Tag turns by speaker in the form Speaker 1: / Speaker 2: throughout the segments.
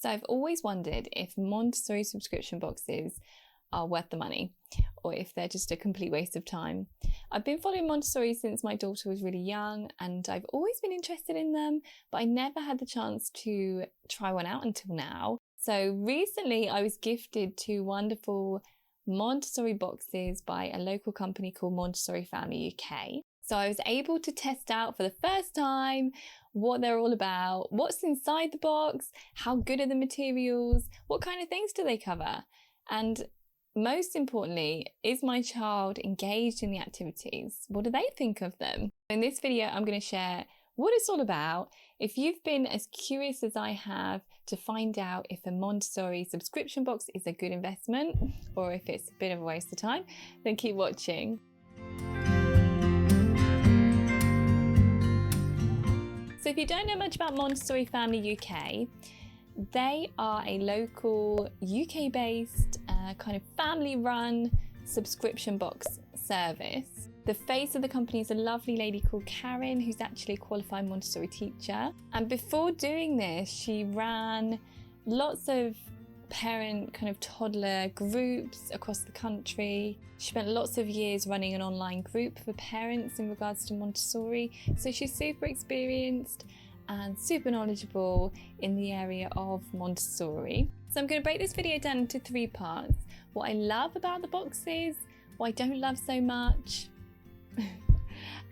Speaker 1: So I've always wondered if Montessori subscription boxes are worth the money or if they're just a complete waste of time. I've been following Montessori since my daughter was really young and I've always been interested in them, but I never had the chance to try one out until now. So recently I was gifted 2 wonderful Montessori boxes by a local company called Montessori Family UK. So I was able to test out for the first time what they're all about, what's inside the box, how good are the materials, what kind of things do they cover, and most importantly, is my child engaged in the activities? What do they think of them? In this video, I'm going to share what it's all about. If you've been as curious as I have to find out if a Montessori subscription box is a good investment or if it's a bit of a waste of time, then keep watching. So if you don't know much about Montessori Family UK, they are a local UK-based kind of family-run subscription box service. The face of the company is a lovely lady called Karen, who's actually a qualified Montessori teacher. And before doing this, she ran lots of parent kind of toddler groups across the country. She spent lots of years running an online group for parents in regards to Montessori. So she's super experienced and super knowledgeable in the area of Montessori. So I'm going to break this video down into 3 parts. What I love about the boxes, what I don't love so much,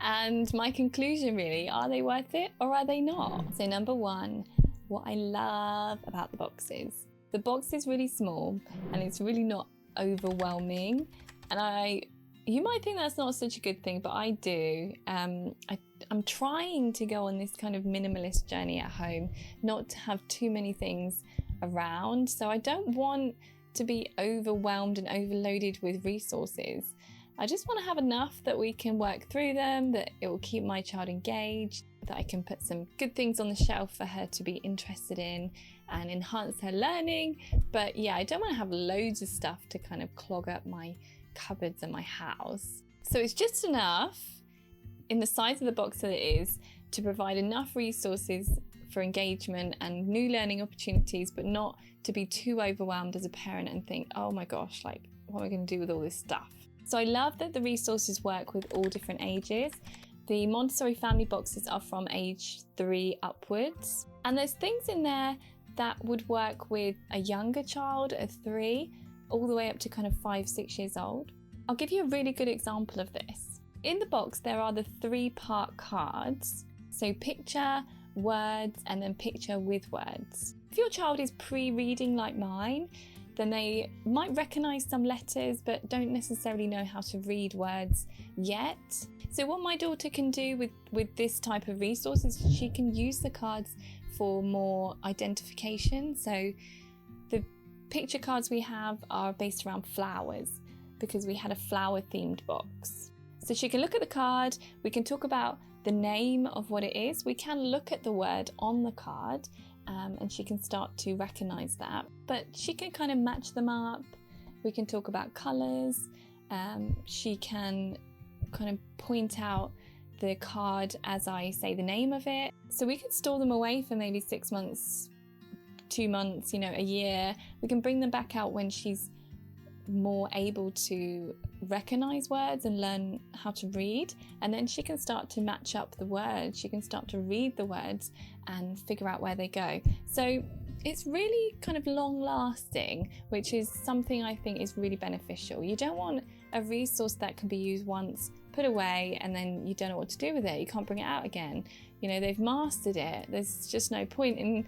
Speaker 1: and my conclusion really, are they worth it or are they not? So number 1, what I love about the boxes. The box is really small and it's really not overwhelming. And you might think that's not such a good thing, but I do. I'm trying to go on this kind of minimalist journey at home, not to have too many things around. So I don't want to be overwhelmed and overloaded with resources. I just want to have enough that we can work through them, that it will keep my child engaged, that I can put some good things on the shelf for her to be interested in and enhance her learning. But yeah, I don't want to have loads of stuff to kind of clog up my cupboards and my house. So it's just enough in the size of the box that it is to provide enough resources for engagement and new learning opportunities, but not to be too overwhelmed as a parent and think, oh my gosh, like what am I going to do with all this stuff? So I love that the resources work with all different ages. The Montessori family boxes are from age 3 upwards, and there's things in there that would work with a younger child of 3 all the way up to kind of 5-6 years old. I'll give you a really good example of this. In the box there are the 3-part cards, so picture, words, and then picture with words. If your child is pre-reading like mine, then they might recognise some letters but don't necessarily know how to read words yet. So what my daughter can do with this type of resource is she can use the cards for more identification. So the picture cards we have are based around flowers because we had a flower themed box. So she can look at the card, we can talk about the name of what it is, we can look at the word on the card, and she can start to recognise that. But she can kind of match them up, we can talk about colours, she can kind of point out the card as I say the name of it. So we can store them away for maybe 6 months, 2 months, a year. We can bring them back out when she's more able to recognize words and learn how to read, and then she can start to match up the words, she can start to read the words and figure out where they go. So it's really kind of long lasting, which is something I think is really beneficial. You don't want a resource that can be used once, put away, and then you don't know what to do with it, you can't bring it out again. They've mastered it, there's just no point in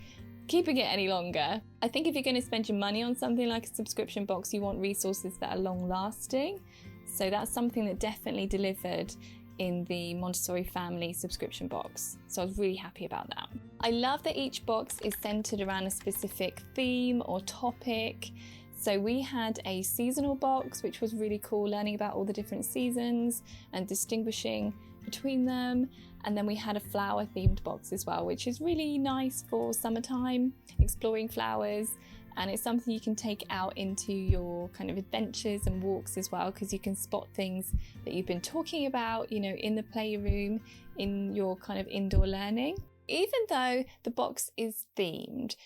Speaker 1: keeping it any longer. I think if you're going to spend your money on something like a subscription box, you want resources that are long lasting. So that's something that definitely delivered in the Montessori family subscription box. So I was really happy about that. I love that each box is centered around a specific theme or topic. So we had a seasonal box, which was really cool, learning about all the different seasons and distinguishing between them. And then we had a flower themed box as well, which is really nice for summertime, exploring flowers. And it's something you can take out into your kind of adventures and walks as well, because you can spot things that you've been talking about, in the playroom, in your kind of indoor learning. Even though the box is themed,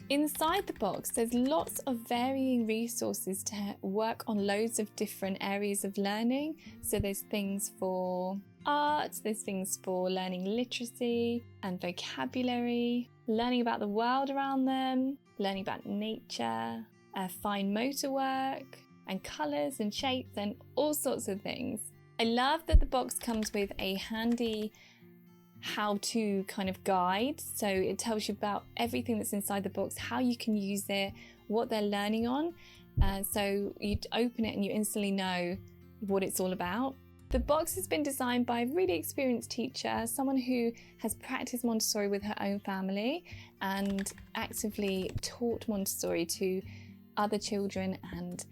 Speaker 1: Inside the box, there's lots of varying resources to work on loads of different areas of learning. So there's things for art, there's things for learning literacy and vocabulary, learning about the world around them, learning about nature, fine motor work, and colours and shapes and all sorts of things. I love that the box comes with a handy how-to kind of guide, so it tells you about everything that's inside the box, how you can use it, what they're learning on, so you open it and you instantly know what it's all about. The box has been designed by a really experienced teacher, someone who has practiced Montessori with her own family and actively taught Montessori to other children and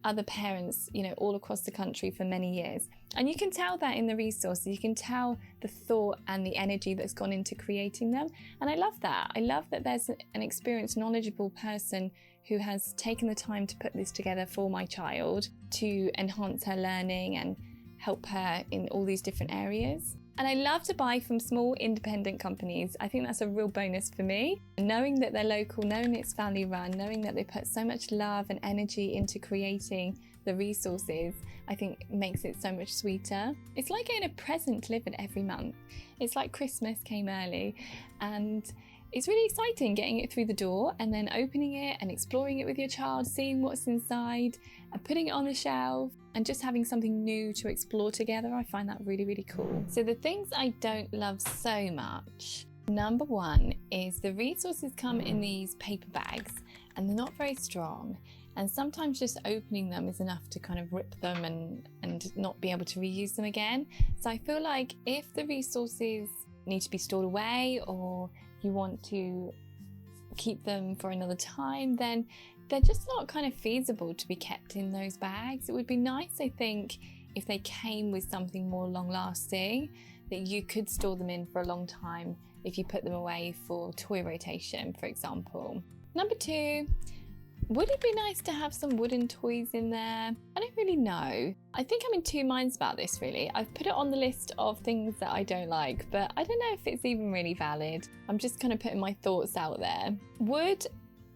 Speaker 1: other parents, all across the country for many years. And you can tell that in the resources, you can tell the thought and the energy that's gone into creating them. And I love that. I love that there's an experienced, knowledgeable person who has taken the time to put this together for my child to enhance her learning and help her in all these different areas. And I love to buy from small independent companies. I think that's a real bonus for me. Knowing that they're local, knowing it's family run, knowing that they put so much love and energy into creating the resources, I think makes it so much sweeter. It's like getting a present delivered every month. It's like Christmas came early, and it's really exciting getting it through the door and then opening it and exploring it with your child, seeing what's inside and putting it on the shelf and just having something new to explore together. I find that really, really cool. So the things I don't love so much, number one is the resources come in these paper bags and they're not very strong. And sometimes just opening them is enough to kind of rip them and not be able to reuse them again. So I feel like if the resources need to be stored away or you want to keep them for another time, then they're just not kind of feasible to be kept in those bags. It would be nice, I think, if they came with something more long lasting that you could store them in for a long time if you put them away for toy rotation, for example. Number two, would it be nice to have some wooden toys in there? I don't really know. I think I'm in two minds about this, really. I've put it on the list of things that I don't like, but I don't know if it's even really valid. I'm just kind of putting my thoughts out there. Would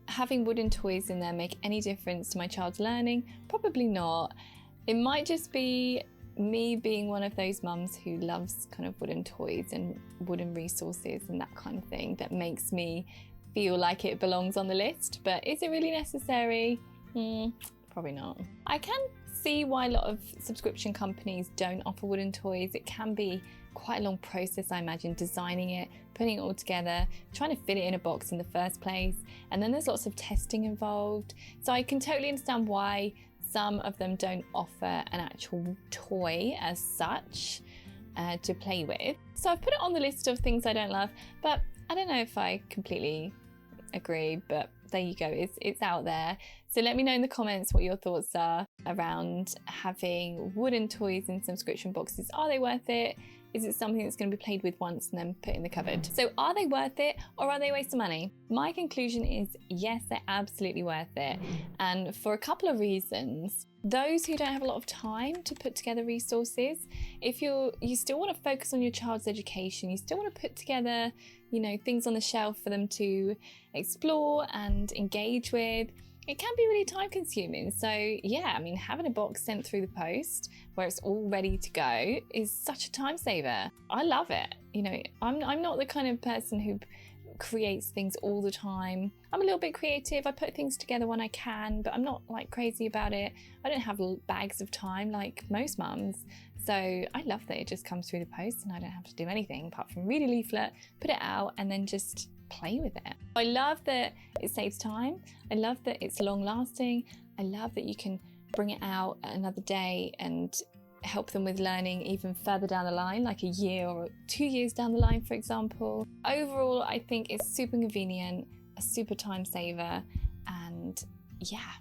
Speaker 1: having wooden toys in there make any difference to my child's learning? Probably not. It might just be me being one of those mums who loves kind of wooden toys and wooden resources and that kind of thing that makes me feel like it belongs on the list. But is it really necessary? Probably not. I can see why a lot of subscription companies don't offer wooden toys. It can be quite a long process, I imagine, designing it, putting it all together, trying to fit it in a box in the first place, and then there's lots of testing involved. So I can totally understand why some of them don't offer an actual toy as such to play with. So I've put it on the list of things I don't love, but I don't know if I completely agree, but there you go, it's out there. So let me know in the comments what your thoughts are around having wooden toys in subscription boxes. Are they worth it? Is it something that's going to be played with once and then put in the cupboard? So are they worth it or are they a waste of money? My conclusion is yes, they're absolutely worth it. And for a couple of reasons. Those who don't have a lot of time to put together resources, if you still want to focus on your child's education, you still want to put together, things on the shelf for them to explore and engage with, it can be really time consuming. So yeah, having a box sent through the post where it's all ready to go is such a time saver. I love it. I'm not the kind of person who creates things all the time. I'm a little bit creative. I put things together when I can, but I'm not like crazy about it. I don't have bags of time like most mums. So I love that it just comes through the post and I don't have to do anything apart from read a leaflet, put it out and then just play with it. I love that it saves time. I love that it's long lasting. I love that you can bring it out another day and help them with learning even further down the line, like a year or 2 years down the line, for example. Overall, I think it's super convenient, a super time saver, and yeah,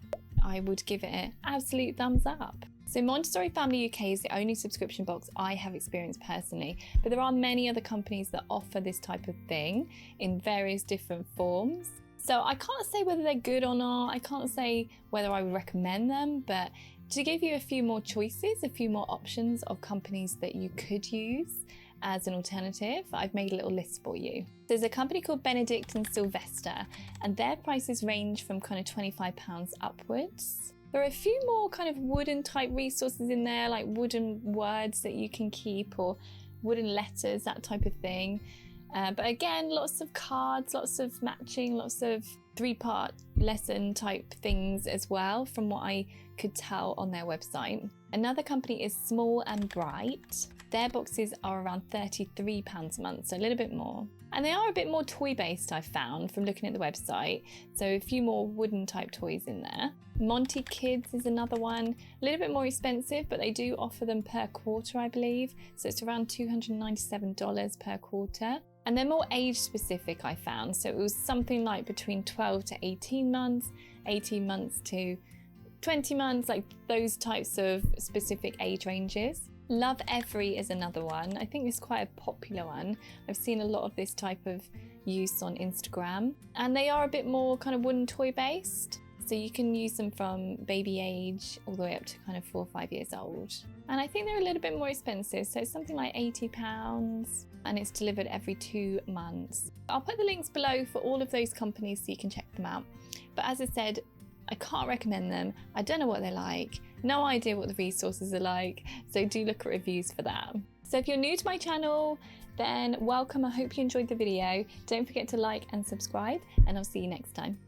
Speaker 1: I would give it an absolute thumbs up. So Montessori Family UK is the only subscription box I have experienced personally, but there are many other companies that offer this type of thing in various different forms. So I can't say whether they're good or not, I can't say whether I would recommend them, but to give you a few more choices, a few more options of companies that you could use, as an alternative, I've made a little list for you. There's a company called Benedict and Sylvester, and their prices range from kind of £25 upwards. There are a few more kind of wooden type resources in there, like wooden words that you can keep or wooden letters, that type of thing. But again, lots of cards, lots of matching, lots of 3-part lesson type things as well, from what I could tell on their website. Another company is Small and Bright. Their boxes are around £33 a month, so a little bit more. And they are a bit more toy based, I've found from looking at the website. So a few more wooden type toys in there. Monty Kids is another one, a little bit more expensive, but they do offer them per quarter, I believe. So it's around $297 per quarter. And they're more age specific, I found. So it was something like between 12 to 18 months, 18 months to 20 months, like those types of specific age ranges. Love Every is another one. I think it's quite a popular one. I've seen a lot of this type of use on Instagram. And they are a bit more kind of wooden toy based. So you can use them from baby age all the way up to kind of 4 or 5 years old. And I think they're a little bit more expensive. So it's something like £80 and it's delivered every 2 months. I'll put the links below for all of those companies so you can check them out. But as I said, I can't recommend them. I don't know what they're like. No idea what the resources are like. So do look at reviews for that. So if you're new to my channel, then welcome. I hope you enjoyed the video. Don't forget to like and subscribe, and I'll see you next time.